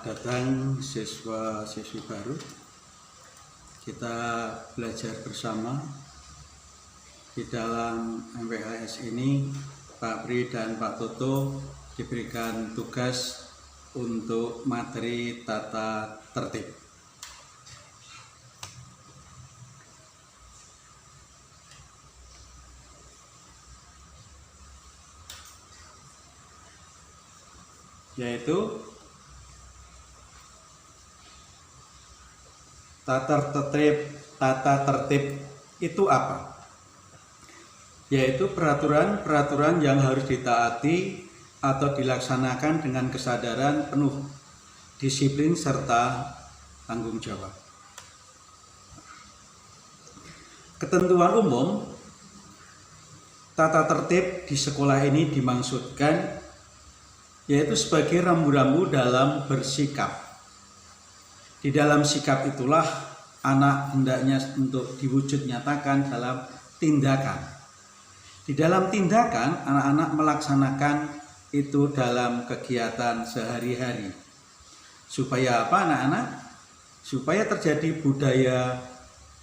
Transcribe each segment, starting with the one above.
Selamat datang siswa-siswi baru. Kita belajar bersama. Di dalam MPHS ini Pak Pri dan Pak Toto diberikan tugas untuk materi tata tertib. Yaitu tata tertib itu apa? Yaitu peraturan-peraturan yang harus ditaati atau dilaksanakan dengan kesadaran penuh, disiplin serta tanggung jawab. Ketentuan umum tata tertib di sekolah ini dimaksudkan yaitu sebagai rambu-rambu dalam bersikap. Di dalam sikap itulah anak hendaknya untuk diwujud nyatakan dalam tindakan. Di dalam tindakan anak-anak melaksanakan itu dalam kegiatan sehari-hari. Supaya apa anak-anak? Supaya terjadi budaya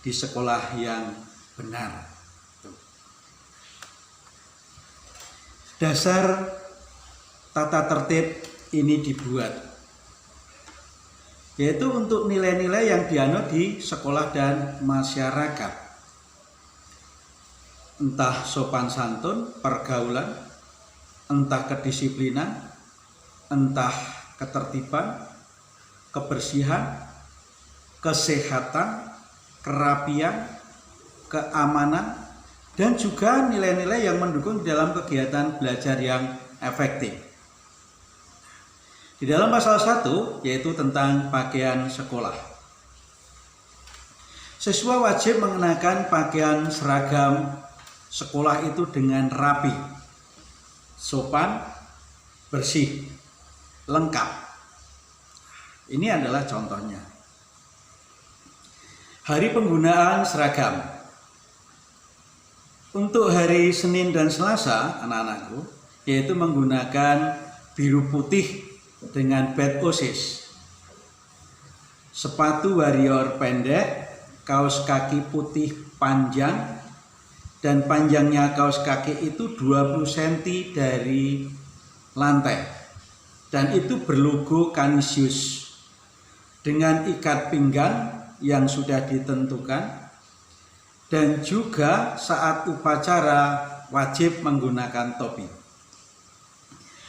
di sekolah yang benar. Dasar tata tertib ini dibuat yaitu untuk nilai-nilai yang dianut di sekolah dan masyarakat, entah sopan santun, pergaulan, entah kedisiplinan, entah ketertiban, kebersihan, kesehatan, kerapian, keamanan, dan juga nilai-nilai yang mendukung dalam kegiatan belajar yang efektif. Di dalam pasal 1 yaitu tentang pakaian sekolah. Siswa wajib mengenakan pakaian seragam sekolah itu dengan rapi, sopan, bersih, lengkap. Ini adalah contohnya. Hari penggunaan seragam. Untuk hari Senin dan Selasa, anak-anakku, yaitu menggunakan biru putih dengan bed OSIS, sepatu warrior pendek, kaos kaki putih panjang, dan panjangnya kaos kaki itu 20 cm dari lantai, dan itu berlogo Canisius dengan ikat pinggang yang sudah ditentukan, dan juga saat upacara wajib menggunakan topi.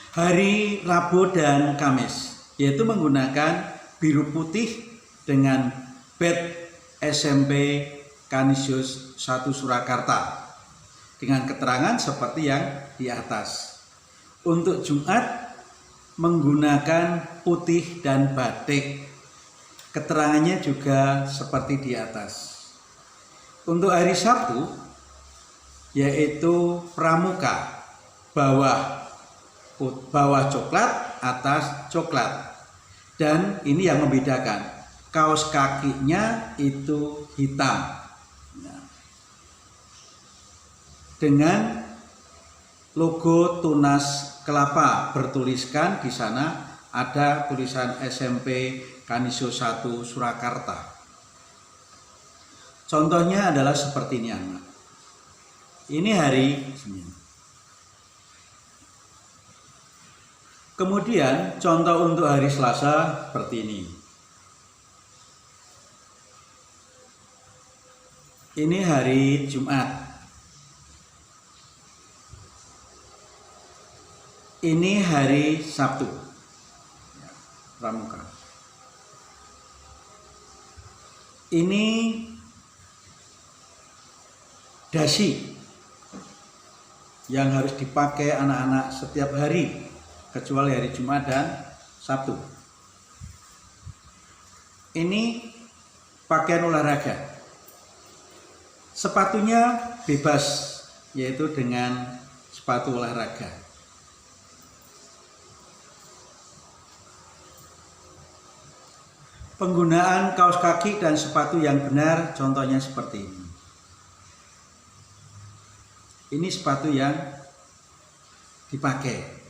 Hari Rabu dan Kamis yaitu menggunakan biru putih dengan badge SMP Canisius 1 Surakarta dengan keterangan seperti yang di atas. Untuk Jumat menggunakan putih dan batik, keterangannya juga seperti di atas. Untuk hari Sabtu yaitu pramuka, bawah coklat, atas coklat, dan ini yang membedakan, kaos kakinya itu hitam dengan logo tunas kelapa, bertuliskan di sana ada tulisan SMP Canisius 1 Surakarta. Contohnya adalah seperti ini anak. Ini hari Senin. Kemudian contoh untuk hari Selasa seperti ini. Ini hari Jumat. Ini hari Sabtu. Pramuka. Ini dasi yang harus dipakai anak-anak setiap hari, kecuali hari Jumat dan Sabtu. Ini pakaian olahraga. Sepatunya bebas, yaitu dengan sepatu olahraga. Penggunaan kaos kaki dan sepatu yang benar, contohnya seperti ini. Ini sepatu yang dipakai.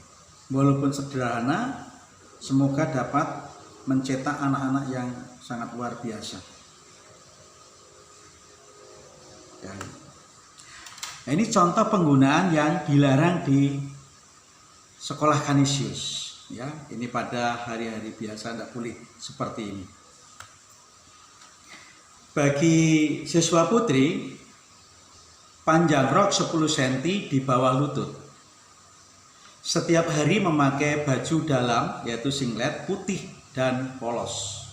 Walaupun sederhana, semoga dapat mencetak anak-anak yang sangat luar biasa. Ya. Nah, ini contoh penggunaan yang dilarang di sekolah Kanisius. Ya, ini pada hari-hari biasa tidak boleh seperti ini. Bagi siswa putri, panjang rok 10 cm di bawah lutut. Setiap hari memakai baju dalam, yaitu singlet putih dan polos.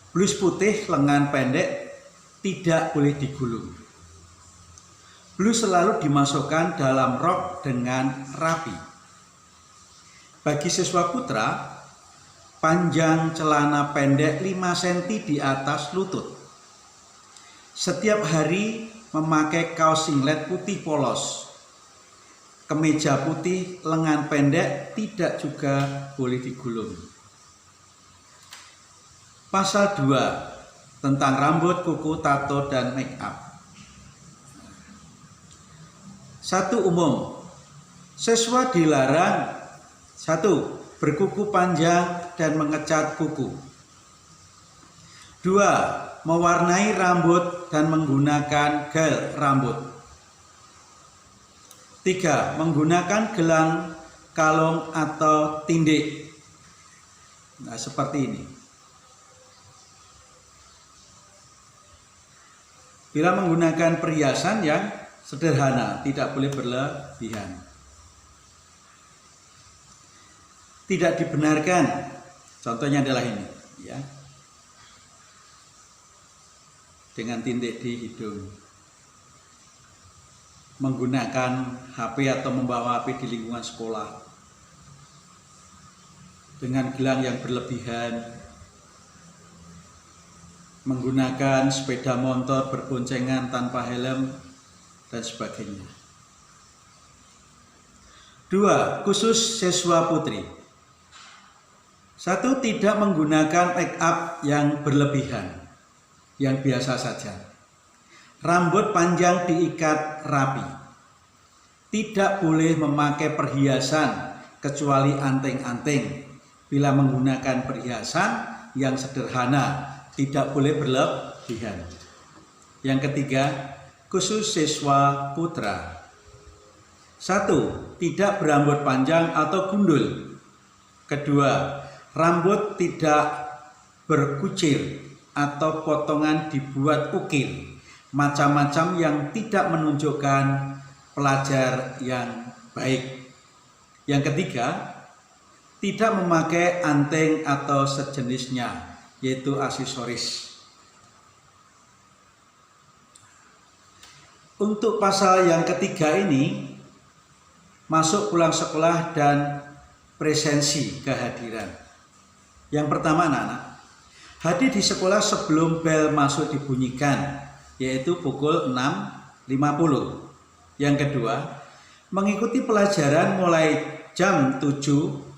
Blus putih lengan pendek tidak boleh digulung. Blus selalu dimasukkan dalam rok dengan rapi. Bagi siswa putra, panjang celana pendek 5 cm di atas lutut. Setiap hari memakai kaos singlet putih polos. Kemeja putih lengan pendek tidak juga boleh digulung. Pasal 2 tentang rambut, kuku, tato, dan make up. 1. Umum. Siswa dilarang 1. Berkuku panjang dan mengecat kuku. 2. Mewarnai rambut dan menggunakan gel rambut. 3. Menggunakan gelang, kalung, atau tindik. Nah, seperti ini. Bila menggunakan perhiasan yang sederhana, tidak boleh berlebihan. Tidak dibenarkan, contohnya adalah ini, ya, dengan tindik di hidung, menggunakan HP atau membawa HP di lingkungan sekolah, dengan gelang yang berlebihan, menggunakan sepeda motor berboncengan tanpa helm, dan sebagainya. 2. Khusus siswa putri. 1. Tidak menggunakan make up yang berlebihan, yang biasa saja. Rambut panjang diikat rapi. Tidak boleh memakai perhiasan kecuali anting-anting. Bila menggunakan perhiasan yang sederhana, tidak boleh berlebihan. Yang ketiga, khusus siswa putra. 1. Tidak berambut panjang atau gundul. Kedua, rambut tidak berkucir atau potongan dibuat ukir, macam-macam yang tidak menunjukkan pelajar yang baik. Yang ketiga, tidak memakai anting atau sejenisnya, yaitu aksesoris. Untuk pasal yang ketiga ini, masuk pulang sekolah dan presensi kehadiran. Yang pertama, anak-anak, hadir di sekolah sebelum bel masuk dibunyikan, yaitu pukul 6.50. Yang kedua, mengikuti pelajaran mulai jam 7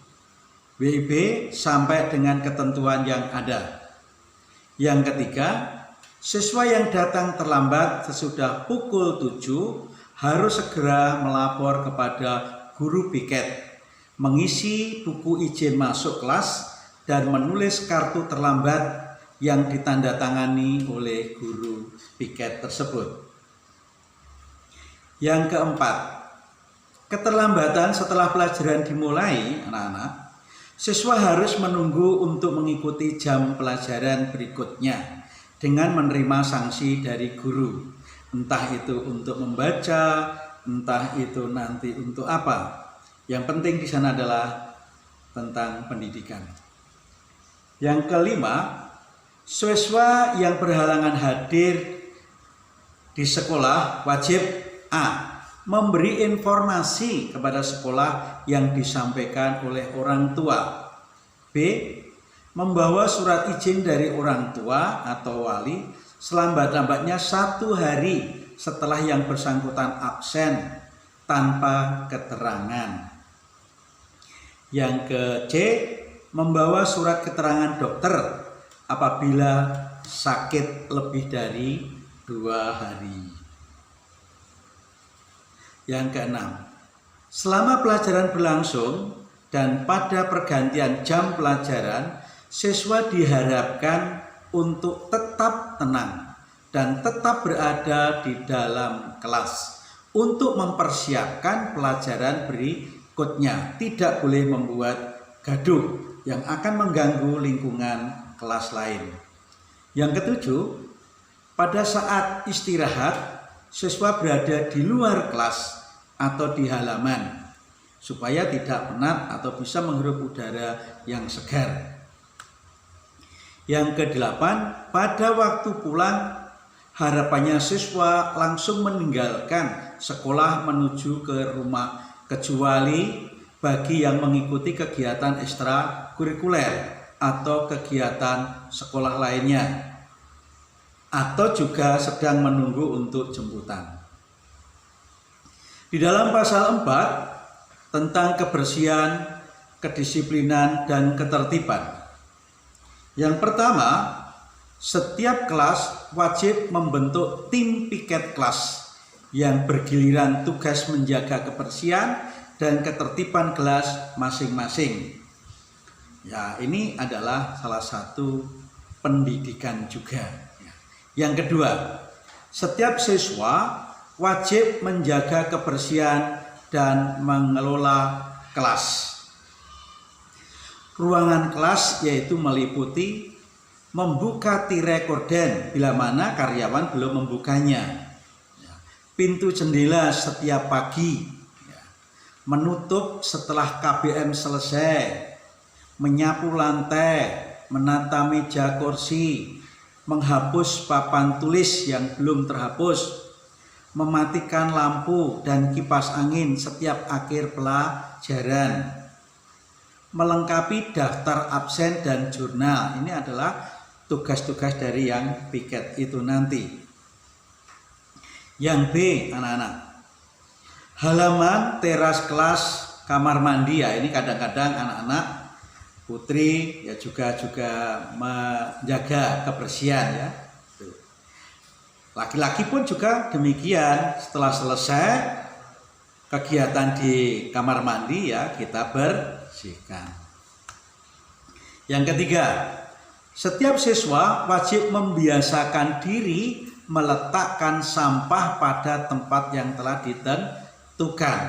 WIB sampai dengan ketentuan yang ada. Yang ketiga, siswa yang datang terlambat sesudah pukul 7 harus segera melapor kepada guru piket, mengisi buku izin masuk kelas, dan menulis kartu terlambat yang ditandatangani oleh guru piket tersebut. Yang keempat, keterlambatan setelah pelajaran dimulai, anak-anak, siswa harus menunggu untuk mengikuti jam pelajaran berikutnya dengan menerima sanksi dari guru. Entah itu untuk membaca, entah itu nanti untuk apa. Yang penting di sana adalah tentang pendidikan. Yang kelima, siswa yang berhalangan hadir di sekolah wajib A. Memberi informasi kepada sekolah yang disampaikan oleh orang tua. B. Membawa surat izin dari orang tua atau wali selambat-lambatnya 1 hari setelah yang bersangkutan absen tanpa keterangan. Yang ke C. Membawa surat keterangan dokter apabila sakit lebih dari 2 hari. Yang keenam, selama pelajaran berlangsung dan pada pergantian jam pelajaran, siswa diharapkan untuk tetap tenang dan tetap berada di dalam kelas untuk mempersiapkan pelajaran berikutnya. Tidak boleh membuat gaduh yang akan mengganggu lingkungan kelas lain. Yang ketujuh, pada saat istirahat, siswa berada di luar kelas atau di halaman supaya tidak penat atau bisa menghirup udara yang segar. Yang kedelapan, pada waktu pulang harapannya siswa langsung meninggalkan sekolah menuju ke rumah kecuali bagi yang mengikuti kegiatan ekstrakurikuler atau kegiatan sekolah lainnya atau juga sedang menunggu untuk jemputan. Di dalam pasal 4 tentang kebersihan, kedisiplinan, dan ketertiban. Yang pertama, setiap kelas wajib membentuk tim piket kelas yang bergiliran tugas menjaga kebersihan dan ketertiban kelas masing-masing. Ya, ini adalah salah satu pendidikan juga. Yang kedua, setiap siswa wajib menjaga kebersihan dan mengelola kelas. Ruangan kelas yaitu meliputi membuka tirai korden bila mana karyawan belum membukanya, pintu jendela setiap pagi, menutup setelah KBM selesai, menyapu lantai, menata meja kursi, menghapus papan tulis yang belum terhapus, mematikan lampu dan kipas angin setiap akhir pelajaran, melengkapi daftar absen dan jurnal. Ini adalah tugas-tugas dari yang piket itu nanti. Yang B, anak-anak, halaman, teras kelas, kamar mandi. Ya, ini kadang-kadang anak-anak putri ya juga menjaga kebersihan ya. Laki-laki pun juga demikian. Setelah selesai kegiatan di kamar mandi ya kita bersihkan. Yang ketiga, setiap siswa wajib membiasakan diri meletakkan sampah pada tempat yang telah ditentukan,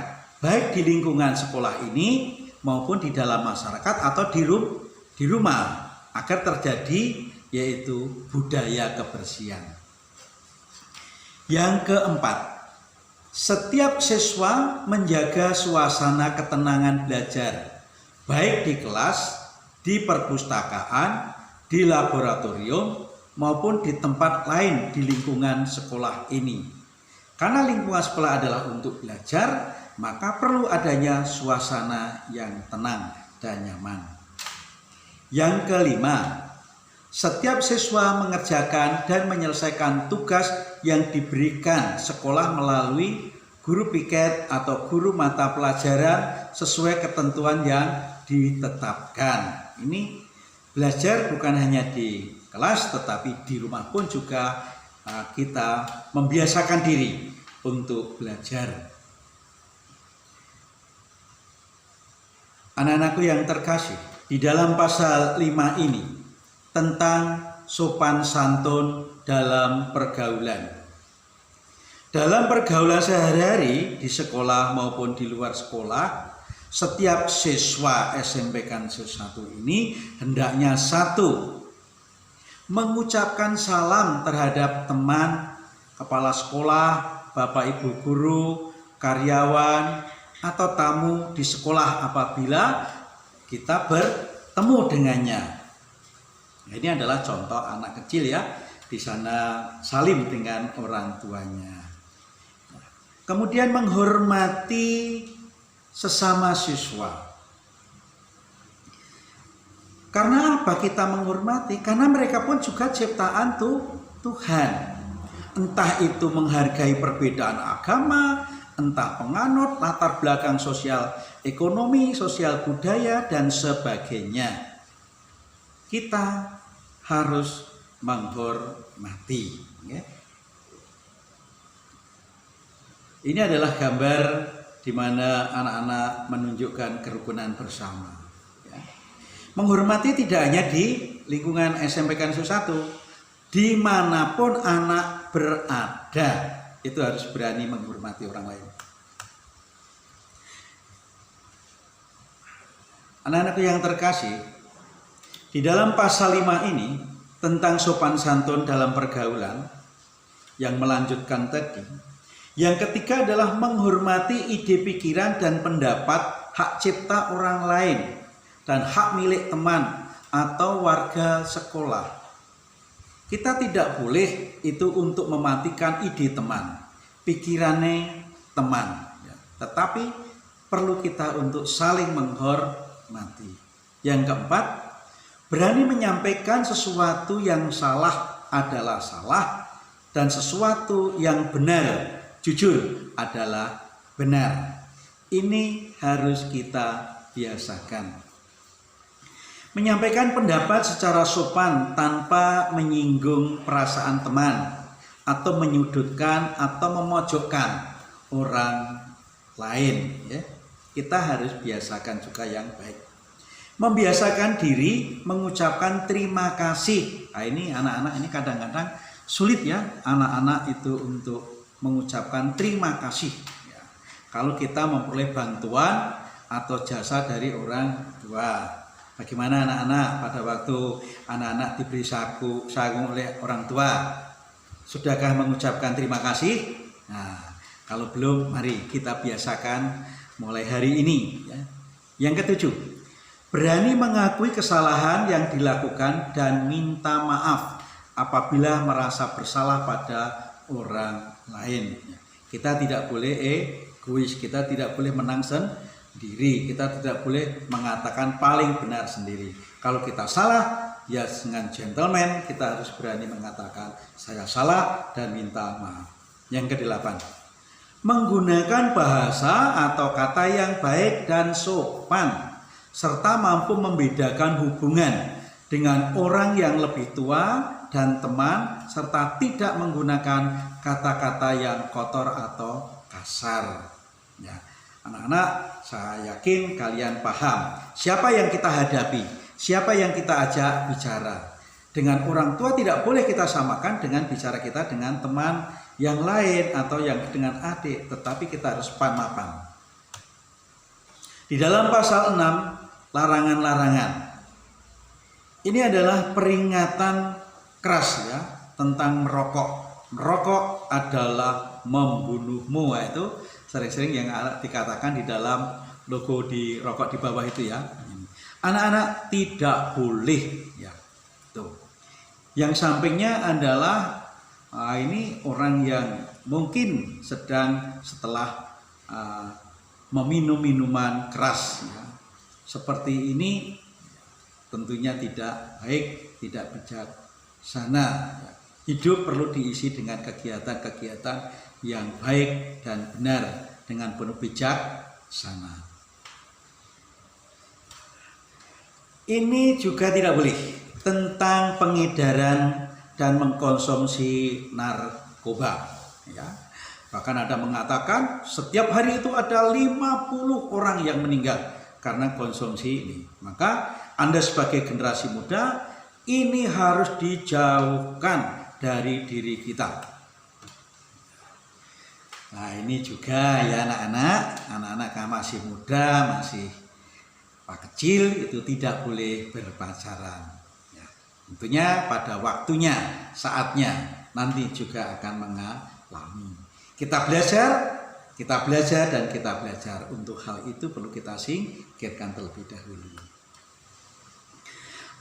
baik di lingkungan sekolah ini maupun di dalam masyarakat atau di rumah, agar terjadi yaitu budaya kebersihan. Yang keempat, setiap siswa menjaga suasana ketenangan belajar, baik di kelas, di perpustakaan, di laboratorium, maupun di tempat lain di lingkungan sekolah ini. Karena lingkungan sekolah adalah untuk belajar, maka perlu adanya suasana yang tenang dan nyaman. Yang kelima, setiap siswa mengerjakan dan menyelesaikan tugas yang diberikan sekolah melalui guru piket atau guru mata pelajaran sesuai ketentuan yang ditetapkan. Ini belajar bukan hanya di kelas tetapi di rumah pun juga kita membiasakan diri untuk belajar. Anak-anakku yang terkasih, di dalam pasal 5 ini tentang sopan santun dalam pergaulan. Dalam pergaulan sehari-hari di sekolah maupun di luar sekolah, setiap siswa SMP Kansus 1 ini hendaknya satu, mengucapkan salam terhadap teman, kepala sekolah, bapak ibu guru, karyawan, atau tamu di sekolah apabila kita bertemu dengannya. Ini adalah contoh anak kecil ya, di sana salim dengan orang tuanya. Kemudian menghormati sesama siswa. Karena apa kita menghormati? Karena mereka pun juga ciptaan Tuhan. Entah itu menghargai perbedaan agama, entah penganut, latar belakang sosial ekonomi, sosial budaya, dan sebagainya. Kita harus menghormati. Ya. Ini adalah gambar di mana anak-anak menunjukkan kerukunan bersama. Ya. Menghormati tidak hanya di lingkungan SMPK Negeri 1, dimanapun anak berada, itu harus berani menghormati orang lain. Anak-anakku yang terkasih, di dalam pasal 5 ini tentang sopan santun dalam pergaulan yang melanjutkan tadi, yang ketiga adalah menghormati ide, pikiran, dan pendapat, hak cipta orang lain, dan hak milik teman atau warga sekolah. Kita tidak boleh itu untuk mematikan ide teman, pikirannya teman, tetapi perlu kita untuk saling menghormati. Yang keempat, berani menyampaikan sesuatu yang salah adalah salah dan sesuatu yang benar, jujur adalah benar. Ini harus kita biasakan. Menyampaikan pendapat secara sopan tanpa menyinggung perasaan teman atau menyudutkan atau memojokkan orang lain, ya. Kita harus biasakan juga yang baik. Membiasakan diri mengucapkan terima kasih. Nah, ini anak-anak ini kadang-kadang sulit ya, anak-anak itu untuk mengucapkan terima kasih, ya. Kalau kita memperoleh bantuan atau jasa dari orang tua. Bagaimana anak-anak pada waktu anak-anak diberi sagu oleh orang tua? Sudahkah mengucapkan terima kasih? Nah, kalau belum, mari kita biasakan mulai hari ini, ya. Yang ketujuh, berani mengakui kesalahan yang dilakukan dan minta maaf apabila merasa bersalah pada orang lain. Kita tidak boleh egois, kita tidak boleh menang sendiri, kita tidak boleh mengatakan paling benar sendiri. Kalau kita salah, ya dengan gentleman kita harus berani mengatakan saya salah dan minta maaf. Yang kedelapan, menggunakan bahasa atau kata yang baik dan sopan, serta mampu membedakan hubungan dengan orang yang lebih tua dan teman, serta tidak menggunakan kata-kata yang kotor atau kasar. Ya. Anak-anak, saya yakin kalian paham siapa yang kita hadapi, siapa yang kita ajak bicara. Dengan orang tua tidak boleh kita samakan dengan bicara kita dengan teman yang lain atau yang dengan adik, tetapi kita harus mapan. Di dalam pasal 6, larangan-larangan. Ini adalah peringatan keras ya tentang merokok. Merokok adalah membunuhmu, itu sering-sering yang dikatakan di dalam logo di rokok di bawah itu ya. Anak-anak tidak boleh ya. Tuh. Yang sampingnya adalah ini orang yang mungkin setelah meminum minuman keras ya. Seperti ini tentunya tidak baik, tidak bijaksana ya. Hidup perlu diisi dengan kegiatan-kegiatan yang baik dan benar dengan penuh bijaksana. Ini juga tidak boleh tentang pengedaran dan mengkonsumsi narkoba ya. Bahkan ada mengatakan setiap hari itu ada 50 orang yang meninggal karena konsumsi ini. Maka Anda sebagai generasi muda ini harus dijauhkan dari diri kita. Nah, ini juga ya anak-anak yang masih muda, masih kecil itu tidak boleh berpacaran. Ya, tentunya pada waktunya, saatnya nanti juga akan mengalami. Kita belajar dan kita belajar. Untuk hal itu perlu kita singkirkan terlebih dahulu.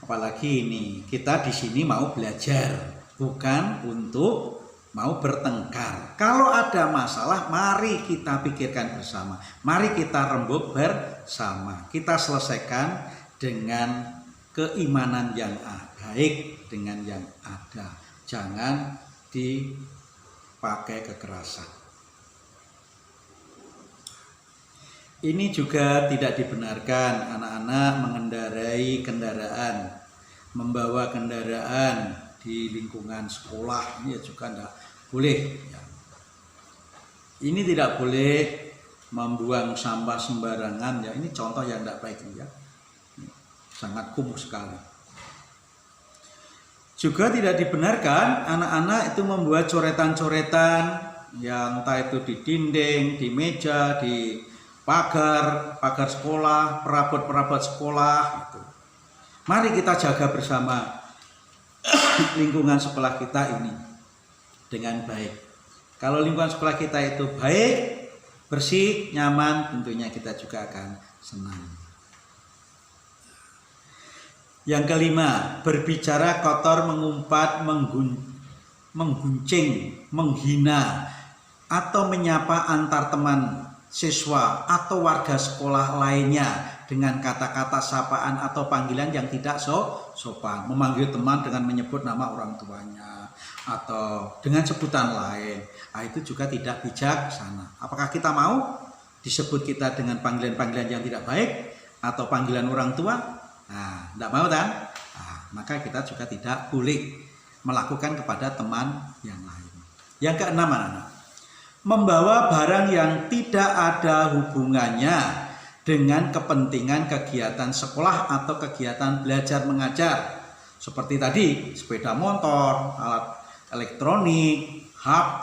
Apalagi ini kita di sini mau belajar, bukan untuk mau bertengkar. Kalau ada masalah, mari kita pikirkan bersama. Mari kita rembuk bersama. Kita selesaikan dengan keimanan yang baik, dengan yang ada. Jangan dipakai kekerasan. Ini juga tidak dibenarkan anak-anak mengendarai kendaraan, membawa kendaraan di lingkungan sekolah, ini juga tidak boleh ya. Ini tidak boleh membuang sampah sembarangan ya. Ini contoh yang tidak baik ya. sangat kumuh sekali. Juga tidak dibenarkan anak-anak itu membuat coretan-coretan yang entah itu di dinding, di meja, di pagar sekolah, perabot-perabot sekolah itu. Mari kita jaga bersama lingkungan sekolah kita ini dengan baik. Kalau lingkungan sekolah kita itu baik, bersih, nyaman, tentunya kita juga akan senang. Yang kelima, berbicara kotor, mengumpat, mengguncing, menghina, atau menyapa antar teman siswa atau warga sekolah lainnya dengan kata-kata sapaan atau panggilan yang tidak sopan. Memanggil teman dengan menyebut nama orang tuanya atau dengan sebutan lain. Nah, itu juga tidak bijaksana. Apakah kita mau disebut kita dengan panggilan-panggilan yang tidak baik atau panggilan orang tua? Nah, tidak mau kan? Nah, maka kita juga tidak boleh melakukan kepada teman yang lain. Yang keenam, anak-anak, membawa barang yang tidak ada hubungannya dengan kepentingan kegiatan sekolah atau kegiatan belajar mengajar. Seperti tadi, sepeda motor, alat elektronik, HP,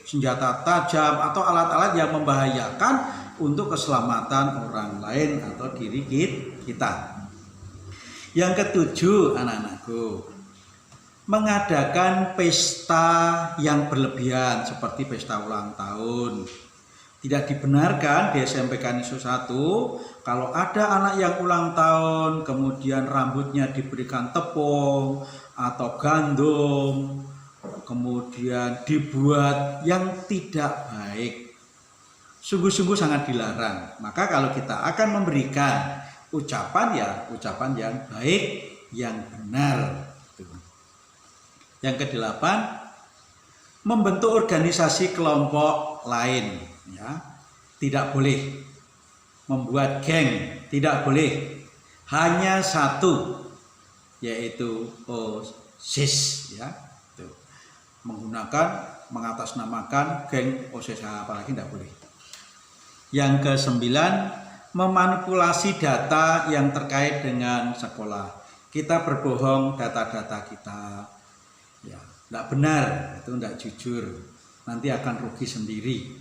senjata tajam, atau alat-alat yang membahayakan untuk keselamatan orang lain atau diri kita. Yang ketujuh, anak-anakku, mengadakan pesta yang berlebihan seperti pesta ulang tahun. Tidak dibenarkan di SMPK Nisu 1 kalau ada anak yang ulang tahun kemudian rambutnya diberikan tepung atau gandum, kemudian dibuat yang tidak baik. Sungguh-sungguh sangat dilarang. Maka kalau kita akan memberikan ucapan, ya ucapan yang baik, yang benar. Yang kedelapan, membentuk organisasi kelompok lain, ya. Tidak boleh membuat geng, tidak boleh. Hanya satu, yaitu OSIS, ya. Tuh. Mengatasnamakan geng OSIS, apalagi tidak boleh. Yang kesembilan, memanipulasi data yang terkait dengan sekolah. Kita berbohong data-data kita. Ya, tidak benar, itu tidak jujur, nanti akan rugi sendiri.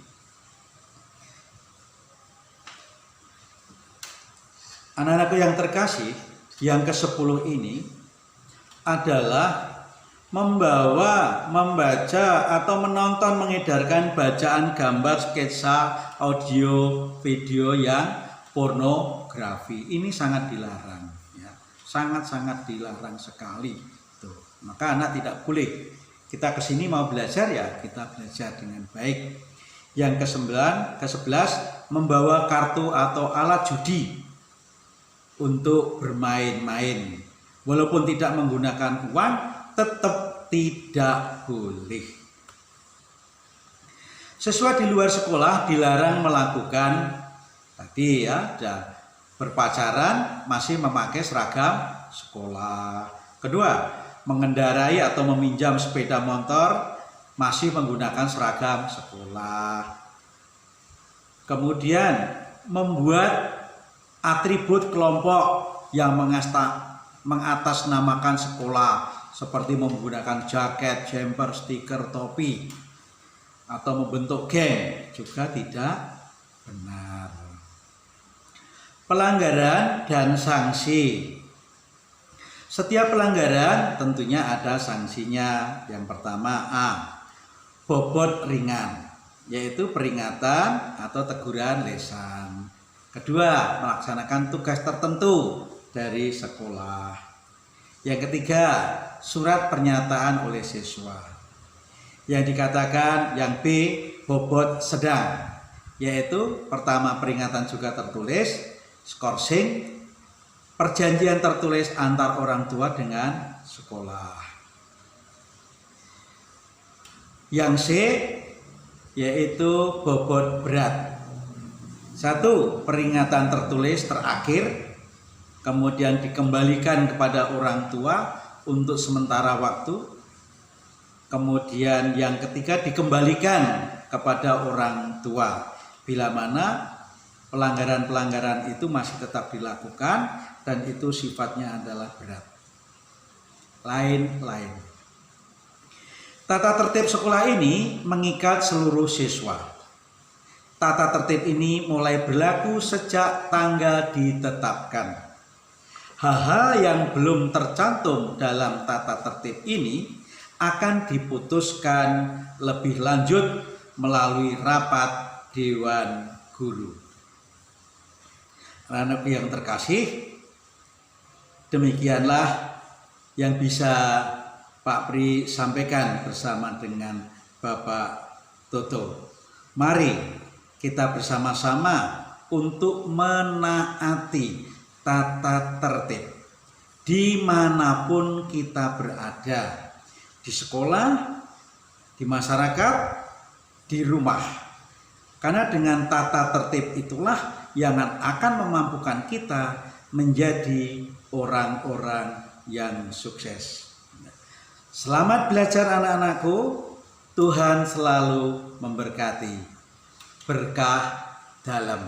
Anak-anakku yang terkasih, yang ke-10 ini adalah membaca atau menonton, mengedarkan bacaan gambar, sketsa, audio, video yang pornografi. Ini sangat dilarang, ya. Sangat-sangat dilarang sekali. Tuh. Maka anak tidak boleh. Kita kesini mau belajar, ya kita belajar dengan baik. Yang ke-11, membawa kartu atau alat judi untuk bermain-main. Walaupun tidak menggunakan uang, tetap tidak boleh. Siswa di luar sekolah dilarang melakukan tadi, ya, berpacaran masih memakai seragam sekolah. Kedua, mengendarai atau meminjam sepeda motor masih menggunakan seragam sekolah. Kemudian membuat atribut kelompok yang mengatasnamakan sekolah seperti menggunakan jaket, jumper, stiker, topi, atau membentuk geng juga tidak benar. Pelanggaran dan sanksi. Setiap pelanggaran tentunya ada sanksinya. Yang pertama, A, bobot ringan, yaitu peringatan atau teguran lisan. Kedua, melaksanakan tugas tertentu dari sekolah. Yang ketiga, surat pernyataan oleh siswa. Yang dikatakan yang B, bobot sedang, yaitu pertama peringatan juga tertulis, skorsing, perjanjian tertulis antar orang tua dengan sekolah. Yang C, yaitu bobot berat. 1, peringatan tertulis terakhir, kemudian dikembalikan kepada orang tua untuk sementara waktu. Kemudian yang ketiga, dikembalikan kepada orang tua bila mana pelanggaran-pelanggaran itu masih tetap dilakukan dan itu sifatnya adalah berat. Lain-lain. Tata tertib sekolah ini mengikat seluruh siswa. Tata tertib ini mulai berlaku sejak tanggal ditetapkan. Hal-hal yang belum tercantum dalam tata tertib ini akan diputuskan lebih lanjut melalui rapat Dewan Guru. Anak-anak yang terkasih, demikianlah yang bisa Pak Pri sampaikan bersama dengan Bapak Toto. Mari kita bersama-sama untuk menaati tata tertib dimanapun kita berada, di sekolah, di masyarakat, di rumah. Karena dengan tata tertib itulah yang akan memampukan kita menjadi orang-orang yang sukses. Selamat belajar anak-anakku, Tuhan selalu memberkati. Berkah dalam.